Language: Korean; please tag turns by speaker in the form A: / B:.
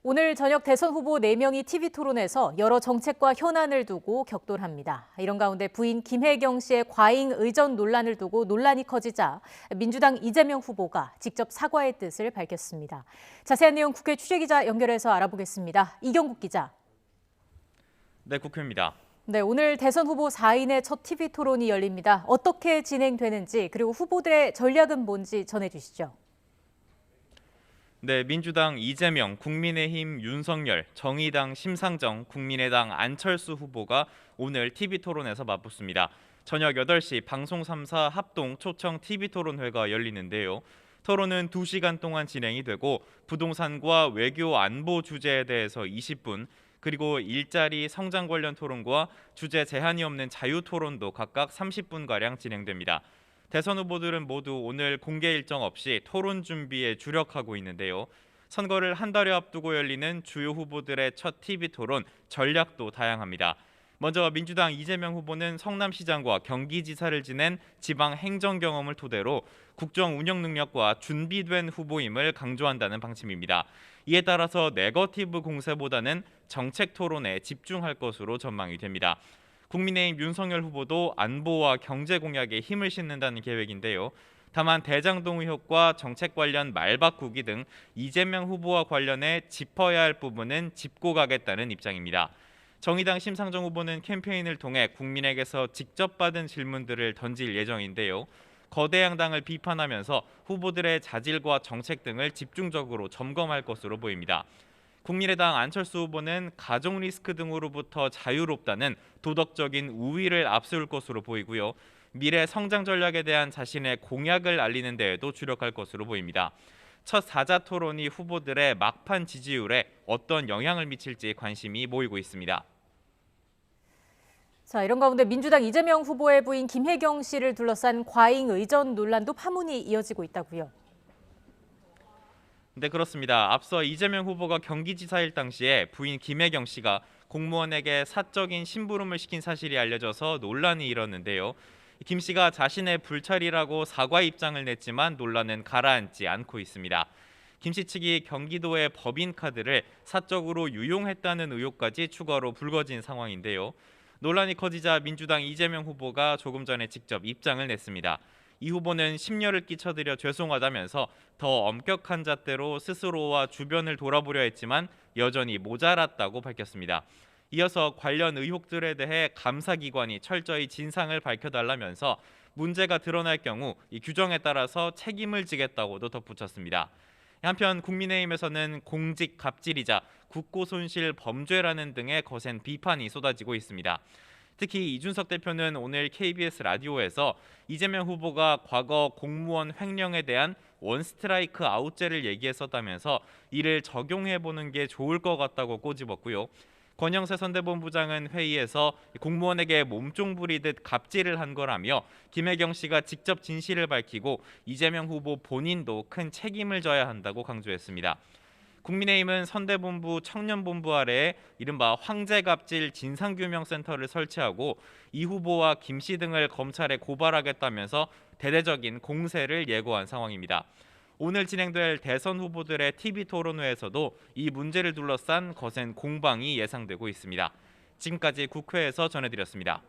A: 오늘 저녁 대선 후보 4명이 TV 토론에서 여러 정책과 현안을 두고 격돌합니다. 이런 가운데 부인 김혜경 씨의 과잉 의전 논란을 두고 논란이 커지자 민주당 이재명 후보가 직접 사과의 뜻을 밝혔습니다. 자세한 내용 국회 취재기자 연결해서 알아보겠습니다. 이경국 기자.
B: 네, 국회입니다.
A: 네, 오늘 대선 후보 4인의 첫 TV 토론이 열립니다. 어떻게 진행되는지 그리고 후보들의 전략은 뭔지 전해주시죠.
B: 네, 민주당 이재명, 국민의힘 윤석열, 정의당 심상정, 국민의당 안철수 후보가 오늘 TV 토론에서 맞붙습니다. 저녁 8시 방송 3사 합동 초청 TV 토론회가 열리는데요. 토론은 2시간 동안 진행이 되고 부동산과 외교 안보 주제에 대해서 20분, 그리고 일자리 성장 관련 토론과 주제 제한이 없는 자유 토론도 각각 30분가량 진행됩니다. 대선 후보들은 모두 오늘 공개 일정 없이 토론 준비에 주력하고 있는데요. 선거를 한 달여 앞두고 열리는 주요 후보들의 첫 TV 토론 전략도 다양합니다. 먼저 민주당 이재명 후보는 성남시장과 경기지사를 지낸 지방 행정 경험을 토대로 국정 운영 능력과 준비된 후보임을 강조한다는 방침입니다. 이에 따라서 네거티브 공세보다는 정책 토론에 집중할 것으로 전망이 됩니다. 국민의힘 윤석열 후보도 안보와 경제 공약에 힘을 싣는다는 계획인데요. 다만 대장동 의혹과 정책 관련 말바꾸기 등 이재명 후보와 관련해 짚어야 할 부분은 짚고 가겠다는 입장입니다. 정의당 심상정 후보는 캠페인을 통해 국민에게서 직접 받은 질문들을 던질 예정인데요. 거대 양당을 비판하면서 후보들의 자질과 정책 등을 집중적으로 점검할 것으로 보입니다. 국민의당 안철수 후보는 가족 리스크 등으로부터 자유롭다는 도덕적인 우위를 앞세울 것으로 보이고요. 미래 성장 전략에 대한 자신의 공약을 알리는 데에도 주력할 것으로 보입니다. 첫 사자 토론이 후보들의 막판 지지율에 어떤 영향을 미칠지 관심이 모이고 있습니다.
A: 자, 이런 가운데 민주당 이재명 후보의 부인 김혜경 씨를 둘러싼 과잉 의전 논란도 파문이 이어지고 있다고요.
B: 네, 그렇습니다. 앞서 이재명 후보가 경기지사일 당시에 부인 김혜경 씨가 공무원에게 사적인 심부름을 시킨 사실이 알려져서 논란이 일었는데요. 김 씨가 자신의 불찰이라고 사과 입장을 냈지만 논란은 가라앉지 않고 있습니다. 김 씨 측이 경기도의 법인카드를 사적으로 유용했다는 의혹까지 추가로 불거진 상황인데요. 논란이 커지자 민주당 이재명 후보가 조금 전에 직접 입장을 냈습니다. 이 후보는 심려를 끼쳐드려 죄송하다면서 더 엄격한 잣대로 스스로와 주변을 돌아보려 했지만 여전히 모자랐다고 밝혔습니다. 이어서 관련 의혹들에 대해 감사기관이 철저히 진상을 밝혀달라면서 문제가 드러날 경우 이 규정에 따라서 책임을 지겠다고도 덧붙였습니다. 한편 국민의힘에서는 공직 갑질이자 국고손실 범죄라는 등의 거센 비판이 쏟아지고 있습니다. 특히 이준석 대표는 오늘 KBS 라디오에서 이재명 후보가 과거 공무원 횡령에 대한 원스트라이크 아웃제를 얘기했었다면서 이를 적용해보는 게 좋을 것 같다고 꼬집었고요. 권영세 선대본부장은 회의에서 공무원에게 몸종 부리듯 갑질을 한 거라며 김혜경 씨가 직접 진실을 밝히고 이재명 후보 본인도 큰 책임을 져야 한다고 강조했습니다. 국민의힘은 선대본부 청년본부 아래에 이른바 황제갑질 진상규명센터를 설치하고 이 후보와 김 씨 등을 검찰에 고발하겠다면서 대대적인 공세를 예고한 상황입니다. 오늘 진행될 대선 후보들의 TV 토론회에서도 이 문제를 둘러싼 거센 공방이 예상되고 있습니다. 지금까지 국회에서 전해드렸습니다.